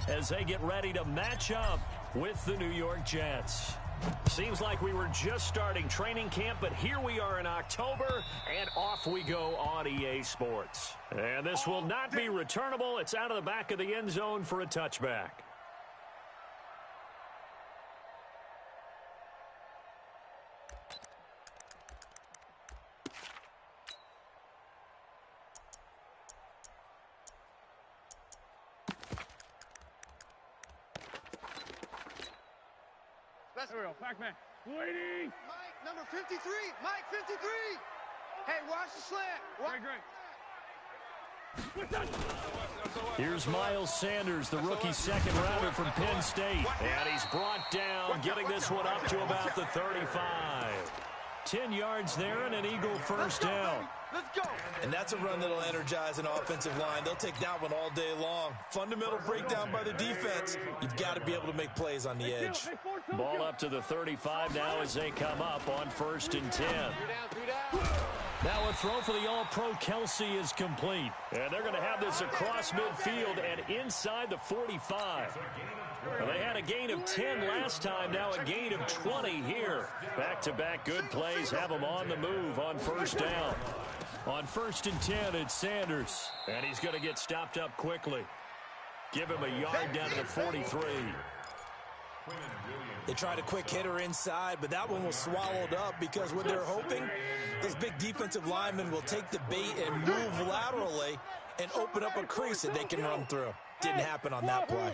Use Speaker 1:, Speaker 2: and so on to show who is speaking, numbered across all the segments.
Speaker 1: as they get ready to match up with the New York Jets. Seems like we were just starting training camp, but here we are in October, and off we go on EA Sports. And this will not be returnable. It's out of the back of the end zone for a touchback.
Speaker 2: There we go, Pac-Man. Waiting.
Speaker 3: Mike, number 53. Mike, 53. Hey, watch the slant.
Speaker 2: Great.
Speaker 1: Here's Miles Sanders, the rookie second rounder from Penn State. And he's brought down, getting this one up to about the 35. 10 yards there and an Eagle first down.
Speaker 3: Let's go.
Speaker 4: And that's a run that'll energize an offensive line. They'll take that one all day long. Fundamental breakdown by the defense. You've got to be able to make plays on the edge.
Speaker 1: Ball up to the 35 now as they come up on 1st and 10. Now a throw for the All-Pro Kelsey is complete. And they're going to have this across midfield and inside the 45. Well, they had a gain of 10 last time, now a gain of 20 here. Back-to-back good plays have them on the move on 1st down. On 1st and 10, it's Sanders. And he's going to get stopped up quickly. Give him a yard down to the 43.
Speaker 4: They tried a quick hitter inside, but that one was swallowed up because what they're hoping, those big defensive linemen will take the bait and move laterally and open up a crease that they can run through. Didn't happen on that play.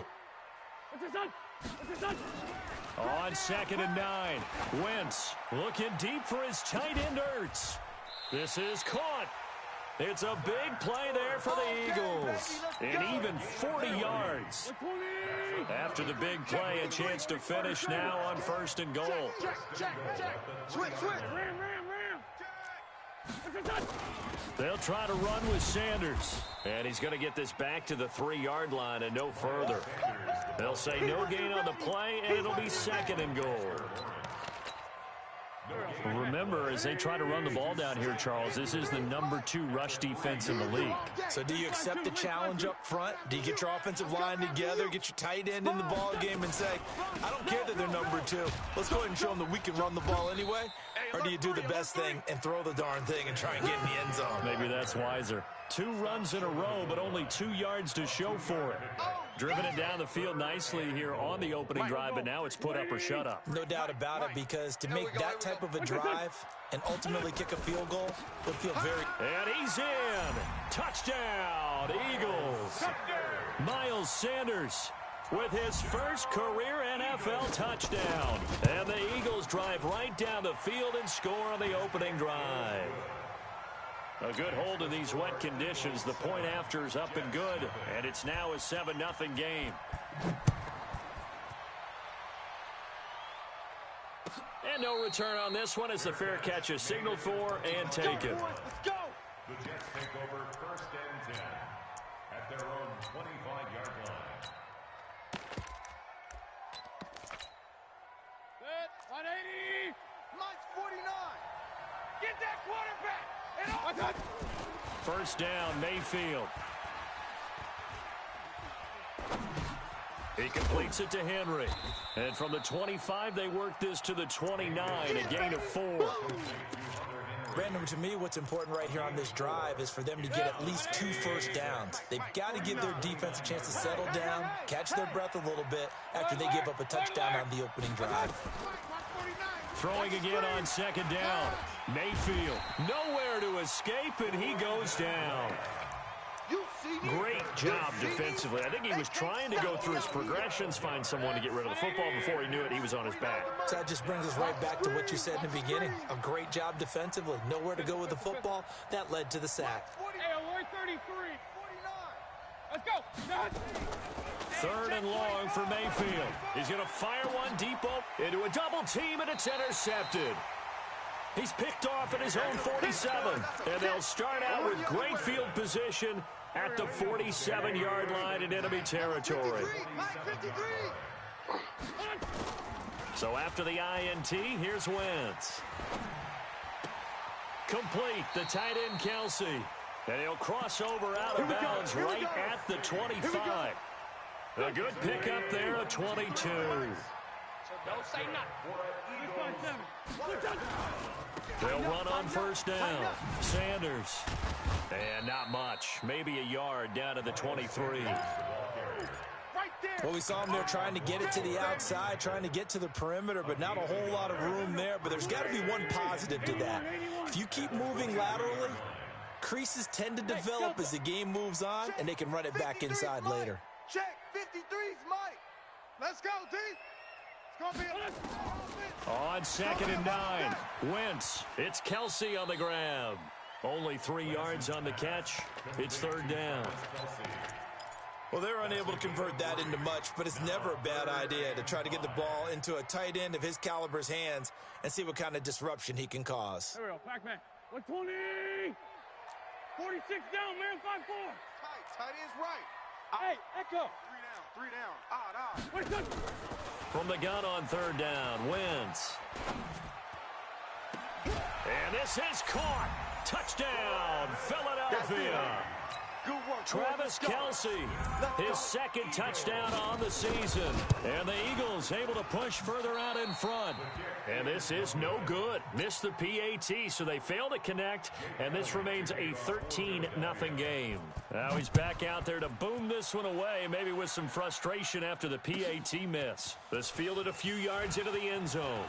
Speaker 1: On 2nd and 9, Wentz looking deep for his tight end Ertz. This is caught. It's a big play there for the Eagles. And even 40 yards. After the big play, a chance to finish now on 1st and goal.
Speaker 3: Check. Switch.
Speaker 1: They'll try to run with Sanders. And he's going to get this back to the 3-yard line and no further. They'll say no gain on the play, and it'll be 2nd and goal. Remember, as they try to run the ball down here, Charles, this is the number 2 rush defense in the league.
Speaker 4: So do you accept the challenge up front? Do you get your offensive line together, get your tight end in the ball game and say, I don't care that they're number 2. Let's go ahead and show them that we can run the ball anyway? Or do you do the best thing and throw the darn thing and try and get in the end zone?
Speaker 1: Maybe that's wiser. 2 runs in a row, but only 2 yards to show for it. Driven it down the field nicely here on the opening drive, but now it's put up or shut up.
Speaker 4: No doubt about it, because to make that type of a drive and ultimately kick a field goal would feel very...
Speaker 1: And he's in! Touchdown, Eagles! Miles Sanders with his first career NFL touchdown. And the Eagles drive right down the field and score on the opening drive. A good hold in these wet conditions. The point after is up and good, and it's now a 7-0 game. And no return on this one as the fair catch is signaled for and taken.
Speaker 3: Let's go.
Speaker 5: The Jets take over 1st and 10 at their own 25-yard line.
Speaker 2: Set, 180.
Speaker 3: Mike's 49.
Speaker 2: Get that quarterback.
Speaker 1: 1st down, Mayfield. He completes it to Henry. And from the 25, they work this to the 29, a gain of 4.
Speaker 4: Brandon, to me, what's important right here on this drive is for them to get at least 2 first downs. They've got to give their defense a chance to settle down, catch their breath a little bit after they give up a touchdown on the opening drive.
Speaker 1: Throwing again on 2nd down. Mayfield, nowhere to escape, and he goes down. Great job defensively. I think he was trying to go through his progressions, find someone to get rid of the football. Before he knew it, he was on his back.
Speaker 4: So that just brings us right back to what you said in the beginning. A great job defensively. Nowhere to go with the football. That led to the sack.
Speaker 2: Hey, we're 33. 49. Let's go.
Speaker 1: 3rd and long for Mayfield. He's going to fire one deep into a double team, and it's intercepted. He's picked off at his own 47, and they'll start out with great field position at the 47-yard line in enemy territory. So after the INT, here's Wentz. Complete, the tight end Kelsey. And he'll cross over out of bounds right at the 25. A good pickup there, a 22.
Speaker 2: Don't say nothing.
Speaker 1: They'll run on first down. Sanders. And not much. Maybe a yard down to the 23.
Speaker 4: Well, we saw him there trying to get it to the outside, trying to get to the perimeter, but not a whole lot of room there. But there's got to be one positive to that. If you keep moving laterally, creases tend to develop as the game moves on, and they can run it back inside later.
Speaker 3: Check, 53's Mike. Let's go, D. It's going to be
Speaker 1: On 2nd and 9. Wentz. It's Kelsey on the grab. Only 3 yards on the catch. It's 3rd down.
Speaker 4: Well, they're unable to convert that into much, but it's never a bad idea to try to get the ball into a tight end of his caliber's hands and see what kind of disruption he can cause.
Speaker 2: There we go. Back. 120. 46 down, man. 5-4.
Speaker 3: tight end's right.
Speaker 2: Hey, Echo.
Speaker 3: 3 down. Odd.
Speaker 1: From the gun on 3rd down, Wentz. And this is caught. Touchdown, Philadelphia.
Speaker 3: Good work.
Speaker 1: Travis Kelsey, his 2nd touchdown on the season. And the Eagles able to push further out in front. And this is no good. Missed the PAT, so they fail to connect. And this remains a 13-0 game. Now he's back out there to boom this one away, maybe with some frustration after the PAT miss. This fielded a few yards into the end zone.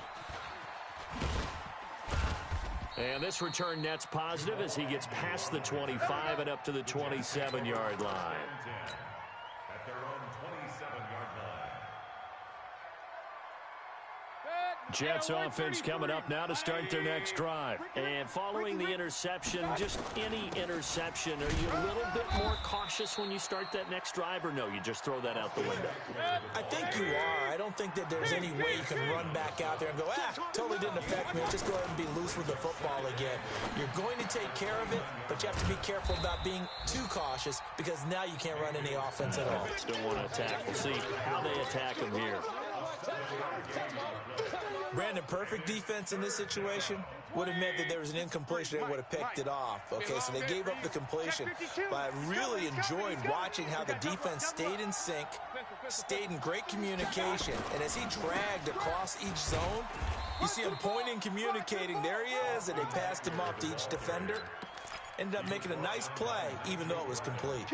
Speaker 1: And this return net's positive as he gets past the 25 and up to the 27-yard line.
Speaker 5: At their own 27-yard line.
Speaker 1: Jets offense coming up now to start their next drive. And following the interception, just any interception, are you a little bit more cautious when you start that next drive, or no, you just throw that out the window?
Speaker 4: I think you are. I don't think that there's any way you can run back out there and go, totally didn't affect me. Just go ahead and be loose with the football again. You're going to take care of it, but you have to be careful about being too cautious because now you can't run any offense at all.
Speaker 1: Don't want to attack. We'll see how they attack him here.
Speaker 4: Brandon, perfect defense in this situation would have meant that there was an incompletion. They would have picked it off. Okay, so they gave up the completion. But I really enjoyed watching how the defense stayed in sync, stayed in great communication. And as he dragged across each zone, you see him pointing, communicating. There he is, and they passed him off to each defender. Ended up making a nice play, even though it was complete.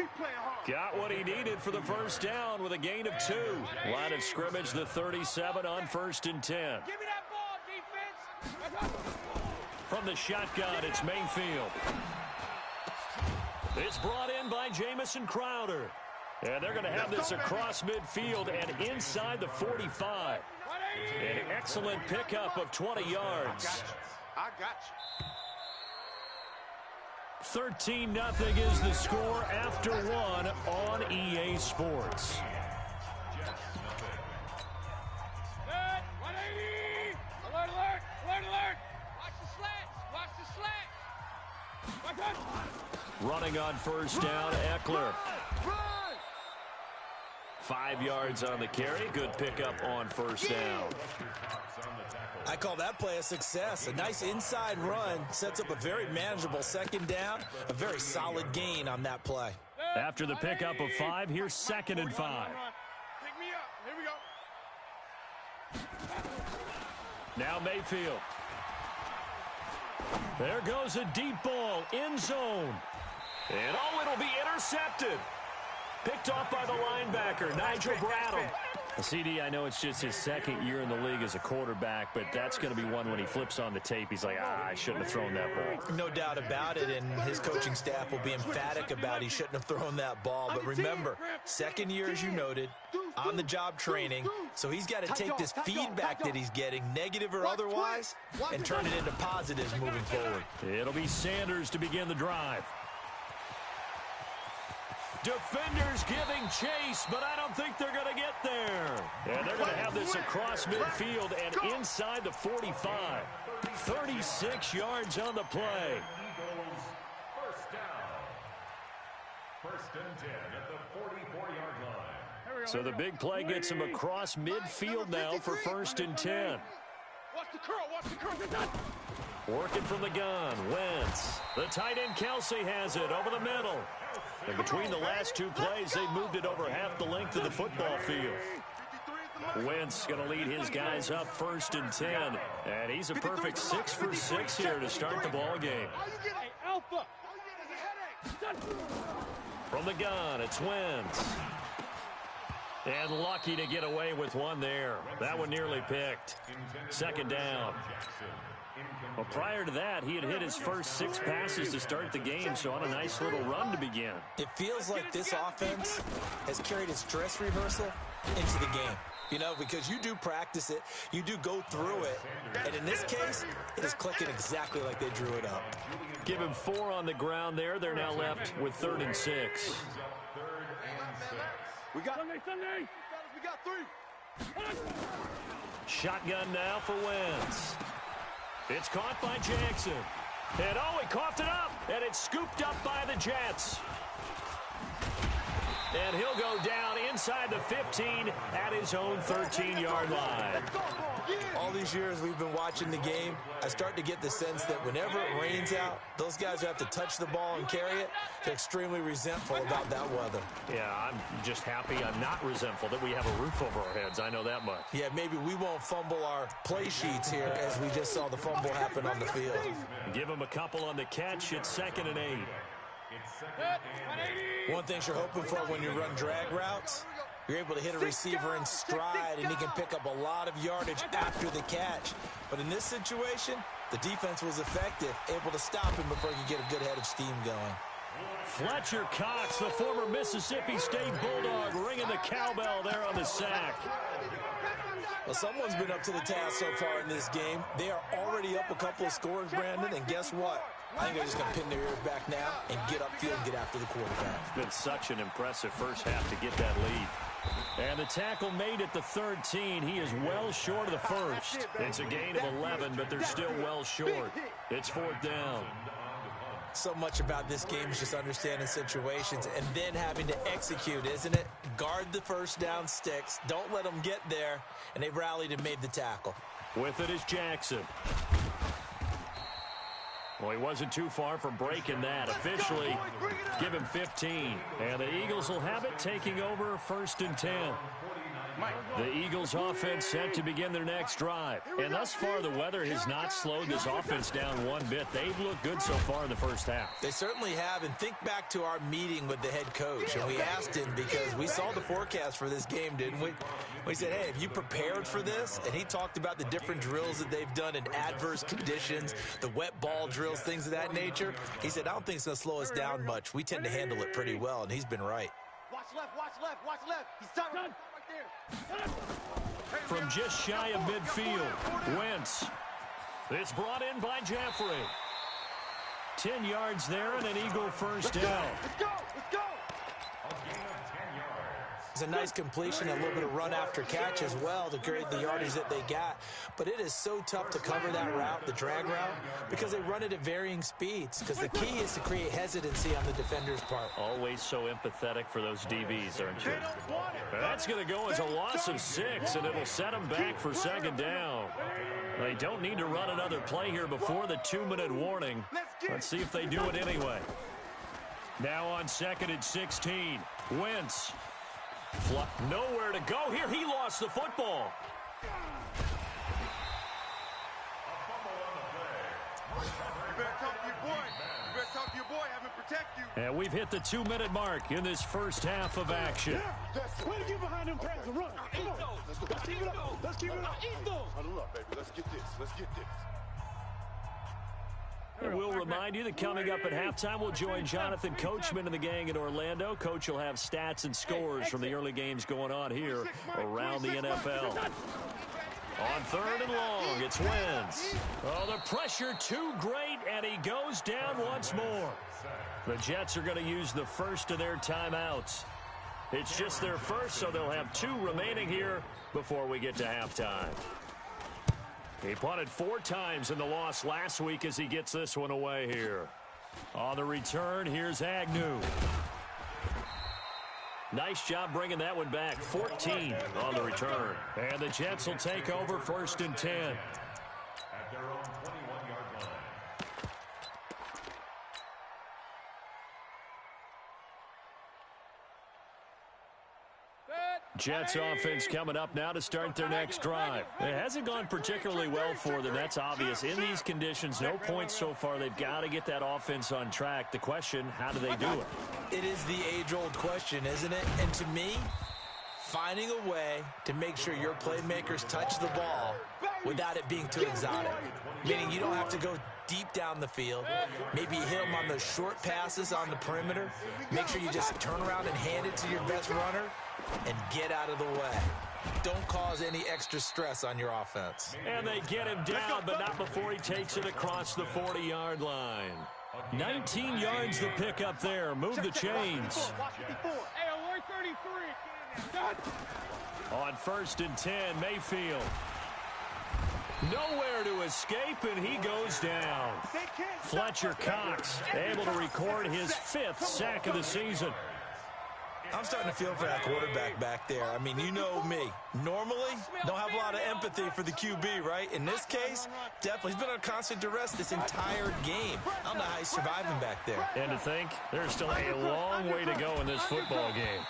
Speaker 1: Got what he needed for the first down with a gain of 2. Line of scrimmage, the 37 on 1st and 10.
Speaker 2: Give me that ball, defense.
Speaker 1: From the shotgun, it's Mayfield. It's brought in by Jamison Crowder. And they're going to have this across midfield and inside the 45. An excellent pickup of 20 yards.
Speaker 3: I got you.
Speaker 1: 13-0 is the score after 1 on EA Sports.
Speaker 2: Good. 180. Alert, alert. Alert, alert. Watch the slats. Watch the slats. Watch it.
Speaker 1: Running on first down, Eckler. 5 yards on the carry. Good pickup on first down.
Speaker 4: I call that play a success. A nice inside run sets up a very manageable 2nd down. A very solid gain on that play.
Speaker 1: After the pickup of 5, here's 2nd and 5.
Speaker 2: Pick me up. Here we go.
Speaker 1: Now Mayfield. There goes a deep ball, end zone. And it'll be intercepted. Picked off by the linebacker, Nigel Bradham. CD, I know it's just his 2nd year in the league as a quarterback, but that's going to be one when he flips on the tape. He's like, I shouldn't have thrown that ball.
Speaker 4: No doubt about it, and his coaching staff will be emphatic about he shouldn't have thrown that ball. But remember, 2nd year, as you noted, on-the-job training, so he's got to take this feedback that he's getting, negative or otherwise, and turn it into positives moving forward.
Speaker 1: It'll be Sanders to begin the drive. Defenders giving chase, but I don't think they're going to get there. And they're going to have this across midfield and inside the 45. 36 yards on the play.
Speaker 5: Eagles first down. 1st and 10 at the 44-yard line.
Speaker 1: So the big play gets him across midfield now for 1st and 10.
Speaker 2: Watch the curl. Watch the curl. Get that.
Speaker 1: Working from the gun, Wentz. The tight end Kelsey has it over the middle. And between the last two plays, they moved it over half the length of the football field. Wentz going to lead his guys up 1st and 10. And he's a perfect 6 for 6 here to start the ball game.
Speaker 2: Alpha.
Speaker 1: From the gun, it's Wentz. And lucky to get away with one there. That one nearly picked. 2nd down. Well, prior to that, he had hit his first 6 passes to start the game, so on a nice little run to begin.
Speaker 4: It feels like this offense has carried its dress rehearsal into the game. You know, because you do practice it, you do go through it, and in this case, it is clicking exactly like they drew it up.
Speaker 1: Give him 4 on the ground there. They're now left with 3rd and 6.
Speaker 3: We got
Speaker 2: Sunday.
Speaker 3: We got 3.
Speaker 1: Shotgun now for Wentz. It's caught by Jackson. And oh, he coughed it up, and it's scooped up by the Jets. And he'll go down inside the 15 at his own 13-yard line.
Speaker 4: All these years we've been watching the game, I start to get the sense that whenever it rains out, those guys who have to touch the ball and carry it, they're extremely resentful about that weather.
Speaker 1: Yeah, I'm just happy I'm not resentful that we have a roof over our heads. I know that much.
Speaker 4: Yeah, maybe we won't fumble our play sheets here as we just saw the fumble happen on the field.
Speaker 1: Give him a couple on the catch. It's 2nd and 8.
Speaker 4: One thing you're hoping for when you run drag routes, you're able to hit a receiver in stride, and he can pick up a lot of yardage after the catch. But in this situation, the defense was effective, able to stop him before he could get a good head of steam going.
Speaker 1: Fletcher Cox, the former Mississippi State Bulldog, ringing the cowbell there on the sack.
Speaker 4: Well, someone's been up to the task so far in this game. They are already up a couple of scores, Brandon, and guess what? I think they're just going to pin their ears back now and get upfield and get after the quarterback.
Speaker 1: It's been such an impressive first half to get that lead. And the tackle made at the 13. He is well short of the first. It's a gain of 11, but they're still well short. It's 4th down.
Speaker 4: So much about this game is just understanding situations and then having to execute, isn't it? Guard the first down sticks. Don't let them get there. And they rallied and made the tackle.
Speaker 1: With it is Jackson. Well, he wasn't too far from breaking that. Officially, give him 15. And the Eagles will have it, taking over 1st and 10. The Eagles offense set to begin their next drive. And thus far, the weather has not slowed this offense down one bit. They've looked good so far in the first half.
Speaker 4: They certainly have. And think back to our meeting with the head coach. And we asked him, because we saw the forecast for this game, didn't we? We said, hey, have you prepared for this? And he talked about the different drills that they've done in adverse conditions, the wet ball drills, things of that nature. He said, I don't think it's going to slow us down much. We tend to handle it pretty well, and he's been right.
Speaker 3: Watch left, watch left, watch left. He's done right there.
Speaker 1: From just shy of midfield, Wentz. It's brought in by Jeffrey. 10 yards there and an Eagle first down.
Speaker 3: Let's go, let's go.
Speaker 4: It's a nice completion, a little bit of run after catch as well to create the yardage that they got. But it is so tough to cover that route, the drag route, because they run it at varying speeds. Because the key is to create hesitancy on the defender's part.
Speaker 1: Always so empathetic for those DBs, aren't you? That's going to go as a loss of 6, and it'll set them back for 2nd down. They don't need to run another play here before the 2-minute warning. Let's see if they do it anyway. Now on 2nd and 16, Wentz. Nowhere to go here. He lost the football.
Speaker 3: You better talk to your boy. You better talk to your boy. Have him protect you.
Speaker 1: And we've hit the 2-minute mark in this first half of action.
Speaker 2: Way to get behind them pads and run. Come on. Let's keep it up. Let's keep it up.
Speaker 3: Huddle up, baby. Let's get this. Let's get this.
Speaker 1: And we'll remind you that coming up at halftime, we'll join Jonathan Coachman and the gang in Orlando. Coach will have stats and scores from the early games going on here around the NFL. On 3rd and long, it's Wentz. Oh, the pressure too great, and he goes down once more. The Jets are going to use the first of their timeouts. It's just their first, so they'll have 2 remaining here before we get to halftime. He punted 4 times in the loss last week as he gets this one away here. On the return, here's Agnew. Nice job bringing that one back. 14 on the return. And the Jets will take over 1st and 10.
Speaker 5: At their own 21-yard line.
Speaker 1: Jets offense coming up now to start their next drive. It hasn't gone particularly well for them. That's obvious. In these conditions, no points so far. They've got to get that offense on track. The question, how do they do it?
Speaker 4: It is the age-old question, isn't it? And to me, finding a way to make sure your playmakers touch the ball without it being too exotic. Meaning you don't have to go deep down the field. Maybe you hit them on those short passes on the perimeter. Make sure you just turn around and hand it to your best runner and get out of the way. Don't cause any extra stress on your offense.
Speaker 1: And they get him down, but not before he takes it across the 40-yard line. 19 yards the pick up there. Move the chains.
Speaker 2: Hey, alert 33.
Speaker 1: On 1st and 10, Mayfield. Nowhere to escape, and he goes down. Fletcher Cox able to record his 5th sack of the season.
Speaker 4: I'm starting to feel for that quarterback back there. I mean, you know me. Normally, don't have a lot of empathy for the QB, right? In this case, definitely. He's been on constant duress this entire game. I don't know how he's surviving back there.
Speaker 1: And to think, there's still a long way to go in this football game.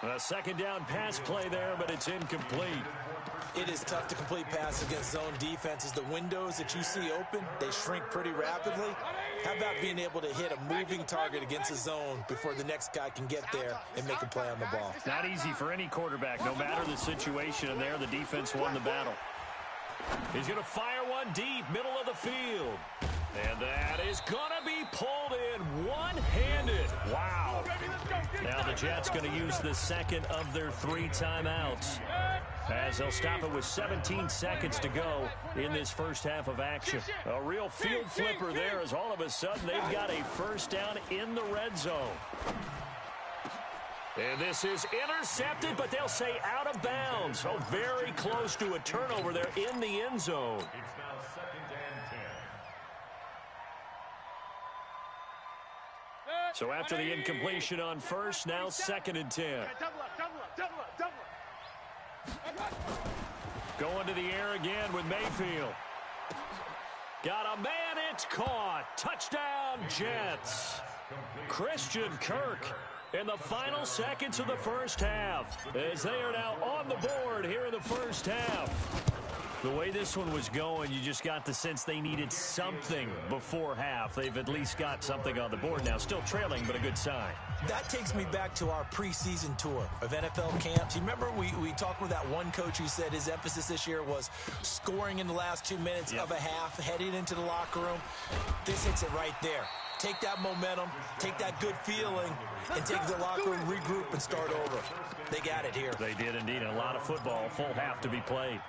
Speaker 1: A second down pass play there, but it's incomplete.
Speaker 4: It is tough to complete passes against zone defenses. The windows that you see open, they shrink pretty rapidly. How about being able to hit a moving target against a zone before the next guy can get there and make a play on the ball?
Speaker 1: Not easy for any quarterback, no matter the situation. And there, the defense won the battle. He's going to fire one deep, middle of the field. And that is going to be pulled in one-handed. Wow. Now the Jets going to use the second of their 3 timeouts, as they'll stop it with 17 seconds to go in this first half of action. A real field flipper there, as all of a sudden they've got a first down in the red zone. And this is intercepted, but they'll say out of bounds. So very close to a turnover there in the end zone.
Speaker 5: It's now 2nd and 10.
Speaker 1: So after the incompletion on first, now 2nd and 10. Going to the air again with Mayfield. Got a man, it's caught. Touchdown, Jets. Christian Kirk in the final seconds of the first half, as they are now on the board here in the first half. The way this one was going, you just got the sense they needed something before half. They've at least got something on the board now. Still trailing, but a good sign.
Speaker 4: That takes me back to our preseason tour of NFL camps. You remember we talked with that one coach who said his emphasis this year was scoring in the last 2 minutes of a half, heading into the locker room. This hits it right there. Take that momentum, take that good feeling, and take the locker room, regroup, and start over. They got it here.
Speaker 1: They did indeed. A lot of football, full half to be played.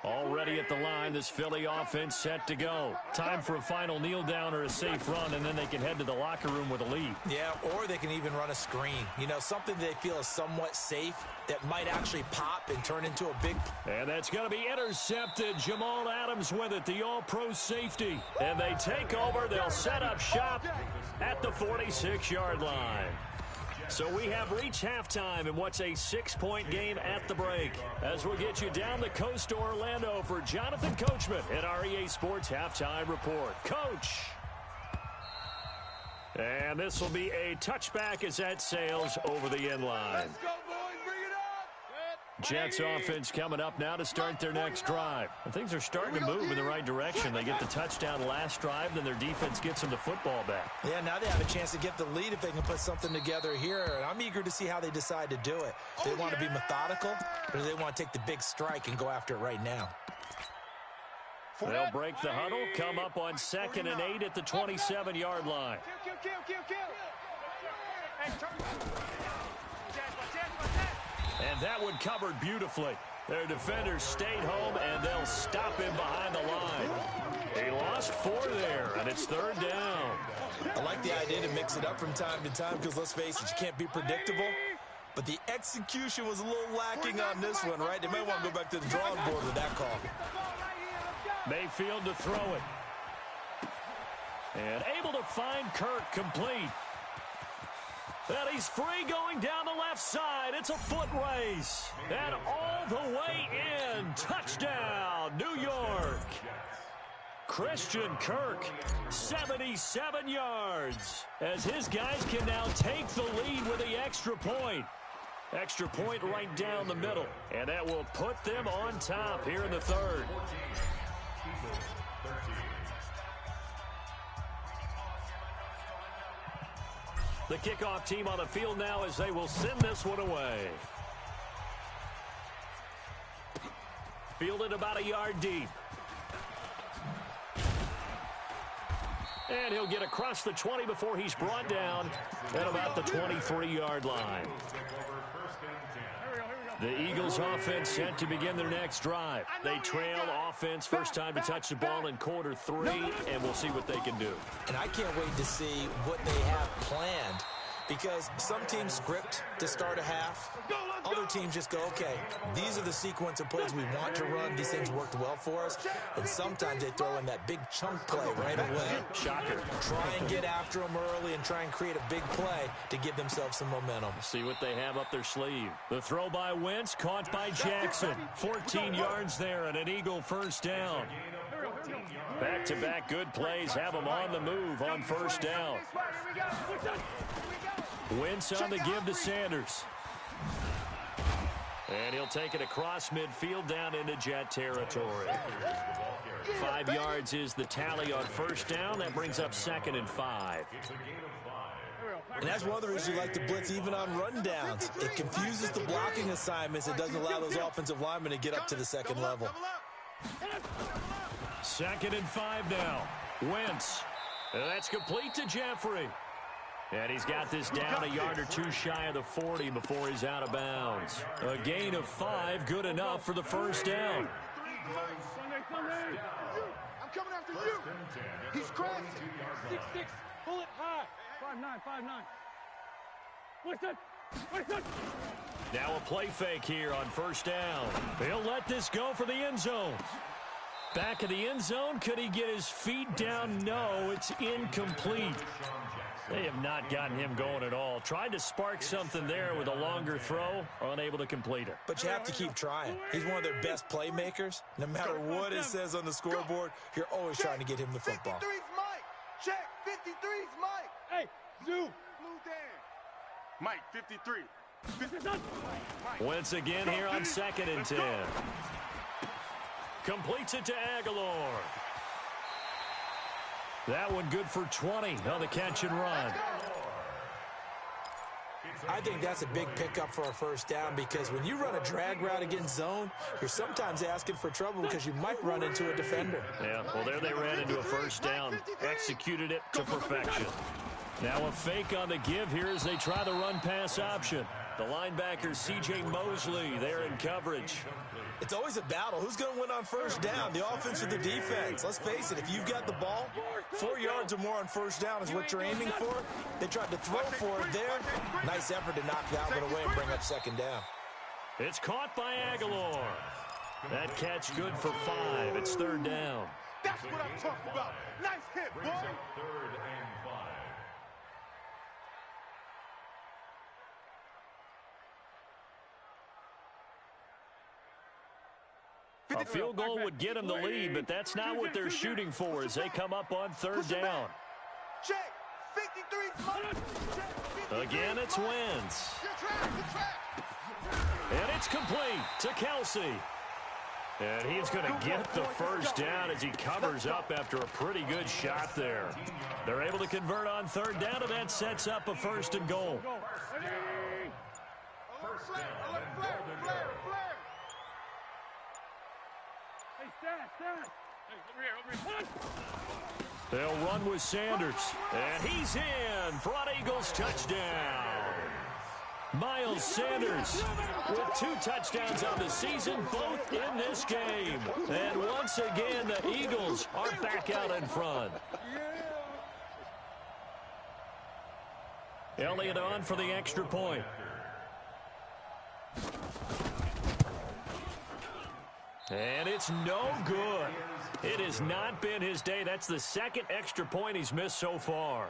Speaker 1: Already at the line, this Philly offense set to go. Time for a final kneel down or a safe run, and then they can head to the locker room with a lead.
Speaker 4: Yeah, or they can even run a screen. You know, something they feel is somewhat safe that might actually pop and turn into a big...
Speaker 1: And that's going to be intercepted. Jamal Adams with it, the all-pro safety. And they take over. They'll set up shop at the 46-yard line. So we have reached halftime in what's a 6-point game at the break. As we'll get you down the coast to Orlando for Jonathan Coachman at our EA Sports Halftime Report. Coach. And this will be a touchback as that sails over the end line.
Speaker 3: Let's go, boys. Bring it up.
Speaker 1: Jets offense coming up now to start their next drive. And things are starting to move in the right direction. They get the touchdown last drive, then their defense gets them the football back.
Speaker 4: Yeah, now they have a chance to get the lead if they can put something together here. And I'm eager to see how they decide to do it. Do they want to be methodical, or do they want to take the big strike and go after it right now?
Speaker 1: They'll break the huddle, come up on 2nd and 8 at the 27-yard line. And that one covered beautifully. Their defenders stayed home, and they'll stop him behind the line. He lost 4 there, and it's 3rd down.
Speaker 4: I like the idea to mix it up from time to time because, let's face it, you can't be predictable. But the execution was a little lacking on this one, right? They might want to go back to the drawing board with that call.
Speaker 1: Mayfield to throw it. And able to find Kirk complete. And he's free going down the left side. It's a foot race. And all the way in. Touchdown, New York. Christian Kirk, 77 yards. As his guys can now take the lead with the extra point. Extra point right down the middle. And that will put them on top here in the third.
Speaker 5: 13.
Speaker 1: The kickoff team on the field now as they will send this one away. Fielded about a yard deep. And he'll get across the 20 before he's brought down at about the 23-yard line. The Eagles offense set to begin their next drive. They trail offense first time to touch the ball in quarter 3, and we'll see what they can do.
Speaker 4: And I can't wait to see what they have planned, because some teams script to start a half. Other teams just go, okay, these are the sequence of plays we want to run. These things worked well for us. And sometimes they throw in that big chunk play right away.
Speaker 1: Shocker.
Speaker 4: Try and get after them early and try and create a big play to give themselves some momentum.
Speaker 1: See what they have up their sleeve. The throw by Wentz, caught by Jackson. 14 yards there and an Eagle first down. Back-to-back good plays have them on the move on first down. Wentz on the give to Sanders. And he'll take it across midfield down into Jet territory. 5 yards is the tally on first down. That brings up 2nd and 5.
Speaker 4: And that's one of the reasons you like to blitz even on rundowns. It confuses the blocking assignments. It doesn't allow those offensive linemen to get up to the second level.
Speaker 1: 2nd and 5 now. Wentz. And that's complete to Jeffrey. And he's got this down a yard or two shy of the 40 before he's out of bounds. A gain of 5, good enough for the first down.
Speaker 3: I'm coming after you. He's crashing.
Speaker 2: 6'6", pull it high. 5'9", 5'9". Listen.
Speaker 1: Now a play fake here on first down. He'll let this go for the end zone. Back of the end zone. Could he get his feet down? No, it's incomplete. They have not gotten him going at all. Tried to spark something there with a longer throw, unable to complete it.
Speaker 4: But you have to keep trying. He's one of their best playmakers. No matter what it says on the scoreboard, you're always trying to get him the football.
Speaker 3: 53's Mike. Check. 53's Mike.
Speaker 2: Hey, Zoo.
Speaker 3: Blue Dan. Mike, 53.
Speaker 1: Once again here on 2nd and 10. Completes it to Aguilar. That one good for 20 on the catch and run.
Speaker 4: I think that's a big pickup for a first down, because when you run a drag route against zone, you're sometimes asking for trouble because you might run into a defender.
Speaker 1: Yeah, well, there they ran into a first down. Executed it to perfection. Now a fake on the give here as they try the run-pass option. The linebacker, C.J. Mosley, there in coverage.
Speaker 4: It's always a battle. Who's going to win on first down, the offense or the defense? Let's face it, if you've got the ball, 4 yards or more on first down is what you're aiming for. They tried to throw for it there. Nice effort to knock that one away and bring up 2nd down.
Speaker 1: It's caught by Aguilar. That catch good for 5. It's 3rd down.
Speaker 3: That's what I'm talking about. Nice hit, boy.
Speaker 5: 3rd and 5.
Speaker 1: A field goal would get them the lead, but that's not what they're shooting for as they come up on 3rd down.
Speaker 3: Check. 53's Mike.
Speaker 1: Again, it's Wentz. And it's complete to Kelsey. And he's going to get the first down as he covers up after a pretty good shot there. They're able to convert on 3rd down, and that sets up a 1st and goal.
Speaker 5: First down and golden goal.
Speaker 1: They'll run with Sanders. And he's in for an Eagles touchdown. Miles Sanders with 2 touchdowns on the season, both in this game. And once again, the Eagles are back out in front. Elliott on for the extra point. And it's no good. It has not been his day. That's the 2nd extra point he's missed so far.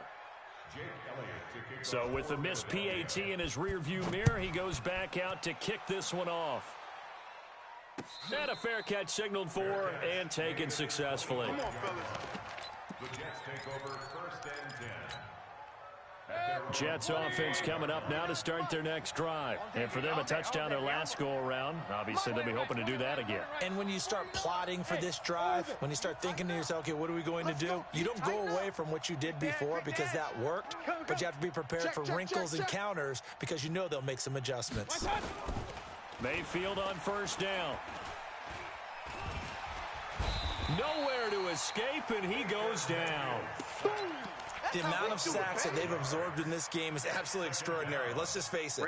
Speaker 1: So with the missed PAT in his rearview mirror, he goes back out to kick this one off. And a fair catch signaled for and taken successfully.
Speaker 5: The Jets take over 1st and 10.
Speaker 1: Jets offense coming up now to start their next drive. And for them, a touchdown their last go-around. Obviously, they'll be hoping to do that again.
Speaker 4: And when you start plotting for this drive, when you start thinking to yourself, okay, what are we going to do? You don't go away from what you did before because that worked, but you have to be prepared for wrinkles and counters because you know they'll make some adjustments.
Speaker 1: Mayfield on first down. Nowhere to escape, and he goes down.
Speaker 4: The amount of sacks that they've absorbed in this game is absolutely extraordinary. Let's just face it.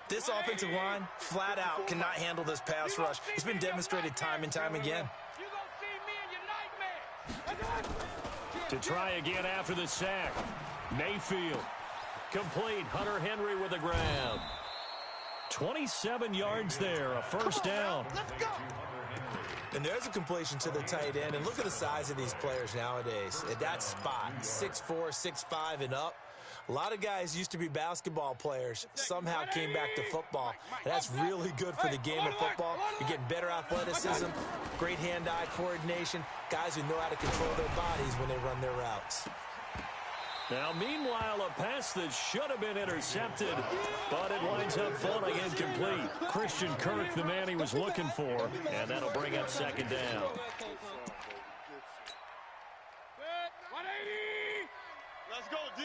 Speaker 4: This offensive line, flat out, cannot handle this pass rush. It's been demonstrated time and time again.
Speaker 1: To try again after the sack. Mayfield. Complete. Hunter Henry with a grab. 27 yards there, a first down.
Speaker 4: And there's a completion to the tight end. And look at the size of these players nowadays. At that spot, 6'4", 6'5", and up. A lot of guys used to be basketball players, somehow came back to football. And that's really good for the game of football. You're getting better athleticism, great hand-eye coordination, guys who know how to control their bodies when they run their routes.
Speaker 1: Now, meanwhile, a pass that should have been intercepted, but it winds up falling incomplete. Christian Kirk, the man he was looking for, and that'll bring up second down.
Speaker 2: 180!
Speaker 3: Let's go, D.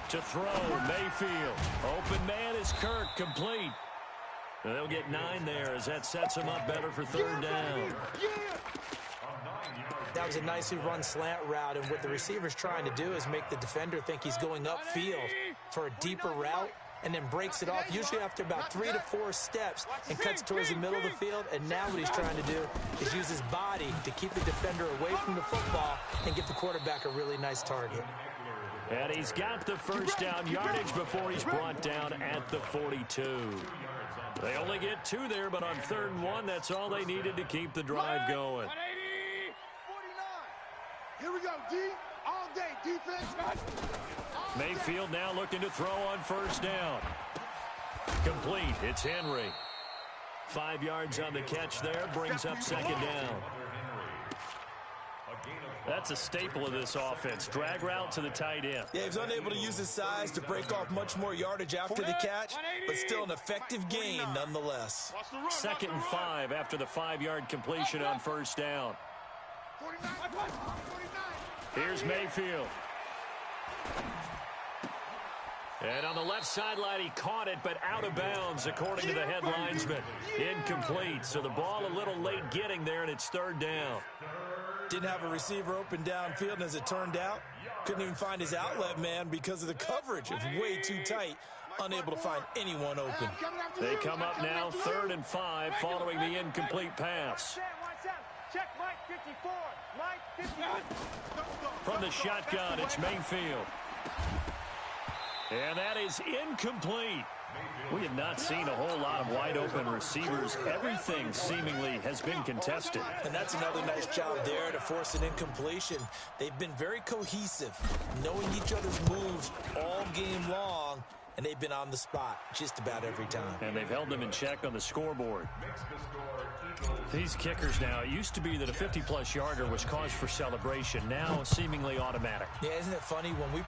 Speaker 1: To throw, Mayfield. Open man is Kirk, complete. They'll get 9 there as that sets him up better for third down.
Speaker 4: That was a nicely run slant route, and what the receiver's trying to do is make the defender think he's going upfield for a deeper route and then breaks it off, usually after about 3 to 4 steps, and cuts towards the middle of the field. And now what he's trying to do is use his body to keep the defender away from the football and get the quarterback a really nice target.
Speaker 1: And he's got the first down yardage before he's brought down at the 42. They only get 2 there, but on 3rd and 1, that's all they needed to keep the drive going.
Speaker 2: 180!
Speaker 3: 49. Here we go, D. All day, defense.
Speaker 1: Mayfield now looking to throw on first down. Complete. It's Henry. 5 yards on the catch there. Brings up second down. That's a staple of this offense. Drag route to the tight end.
Speaker 4: Yeah, he was unable to use his size to break off much more yardage after the catch, but still an effective gain nonetheless.
Speaker 1: 2nd and 5 after the 5-yard completion on first down.
Speaker 3: 49.
Speaker 1: Here's Mayfield. And on the left sideline, he caught it, but out of bounds, according to the head linesman. Incomplete, so the ball a little late getting there, and it's 3rd down.
Speaker 4: Didn't have a receiver open downfield, and as it turned out, couldn't even find his outlet man because of the coverage. It's way too tight, unable to find anyone open.
Speaker 1: They come up now, 3rd and 5, following the incomplete pass.
Speaker 2: Check Mike 54. Mike 54.
Speaker 1: From the shotgun, it's Mayfield. And that is incomplete. We have not seen a whole lot of wide-open receivers. Everything seemingly has been contested.
Speaker 4: And that's another nice job there to force an incompletion. They've been very cohesive, knowing each other's moves all game long, and they've been on the spot just about every time.
Speaker 1: And they've held them in check on the scoreboard. These kickers now, it used to be that a 50-plus yarder was cause for celebration. Now, seemingly automatic.
Speaker 4: Yeah, isn't it funny? When we